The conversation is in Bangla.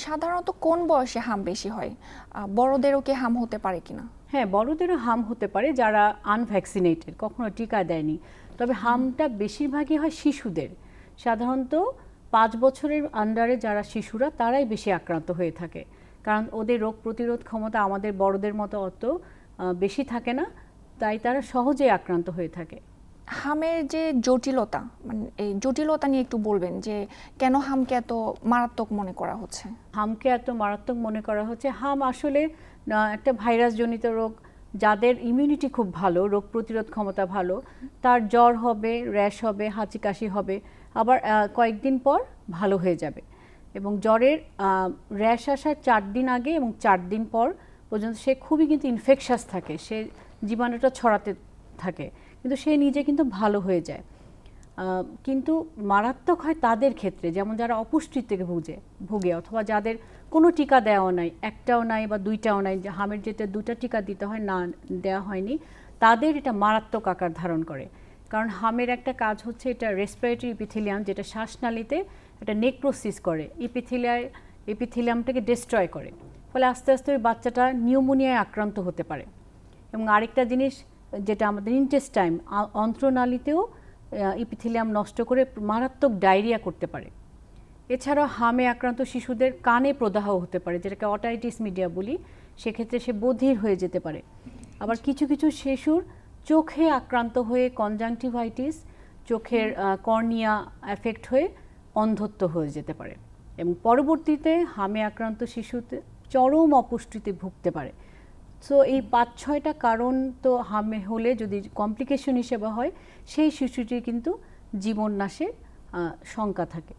সাধারণত কোন বয়সে হাম বেশি হয়? বড়দেরও কি হাম হতে পারে কিনা? হ্যাঁ, বড়দেরও হাম হতে পারে যারা আনভ্যাকসিনেটেড, কখনো টিকা দেয়নি। তবে হামটা বেশিরভাগই হয় শিশুদের। সাধারণত 5 বছরের আন্ডারে যারা শিশুরা তারাই বেশি আক্রান্ত হয়ে থাকে, কারণ ওদের রোগ প্রতিরোধ ক্ষমতা আমাদের বড়দের মতো অত বেশি থাকে না, তাই তারা সহজেই আক্রান্ত হয়ে থাকে। হামের যে জটিলতা, মানে এই জটিলতা নিয়ে একটু বলবেন যে কেন হামকে এত মারাত্মক মনে করা হচ্ছে? হামকে এত মারাত্মক মনে করা হচ্ছে, হাম আসলে একটা ভাইরাসজনিত রোগ। যাদের ইমিউনিটি খুব ভালো, রোগ প্রতিরোধ ক্ষমতা ভালো, তার জ্বর হবে, র্যাশ হবে, হাঁচি কাশি হবে, আবার কয়েকদিন পর ভালো হয়ে যাবে। এবং জ্বরের র্যাশ আসার 4 দিন আগে এবং 4 দিন পর পর্যন্ত সে খুবই কিন্তু ইনফেকশাস থাকে, সে জীবাণুটা ছড়াতে থাকে, কিন্তু সে নিজে কিন্তু ভালো হয়ে যায়। কিন্তু মারাত্মক হয় তাদের ক্ষেত্রে, যেমন যারা অপুষ্টিতে ভুগে অথবা যাদের কোনো টিকা দেওয়া নাই, একটাও নাই বা দুইটাও নাই, যে হামের যেটা 2টা টিকা দিতে হয় না দেওয়া হয়নি, তাদের এটা মারাত্মক আকার ধারণ করে। কারণ হামের একটা কাজ হচ্ছে এটা রেসপিরেটরি ইপিথেলিয়াম, যেটা শ্বাসনালীতে একটা নেক্রোসিস করে, এপিথেলিয়ামটাকে ডিস্ট্রয় করে, ফলে আস্তে আস্তে ওই বাচ্চাটা নিউমোনিয়ায় আক্রান্ত হতে পারে। এবং আরেকটা জিনিস যেটা আমাদের ইন্টেস্টাইন, অন্ত্রনালীতেও ইপিথেলিয়াম নষ্ট করে মারাত্মক ডায়রিয়া করতে পারে। এছাড়াও হামে আক্রান্ত শিশুদের কানে প্রদাহ হতে পারে, যেটাকে অটাইটিস মিডিয়া বলি, সেক্ষেত্রে সে বধির হয়ে যেতে পারে। আবার কিছু কিছু শিশুর চোখে আক্রান্ত হয়ে কনজাংটিভাইটিস, চোখের কর্নিয়া এফেক্ট হয়ে অন্ধত্ব হয়ে যেতে পারে, এবং পরবর্তীতে হামে আক্রান্ত শিশুতে চরম অপুষ্টিতে ভুগতে পারে। সো এই 5-6টা কারণ তো হামে হলে যদি কমপ্লিকেশন হিসেবে হয়, সেই শিশুটির কিন্তু জীবন নাশের শঙ্কা থাকে।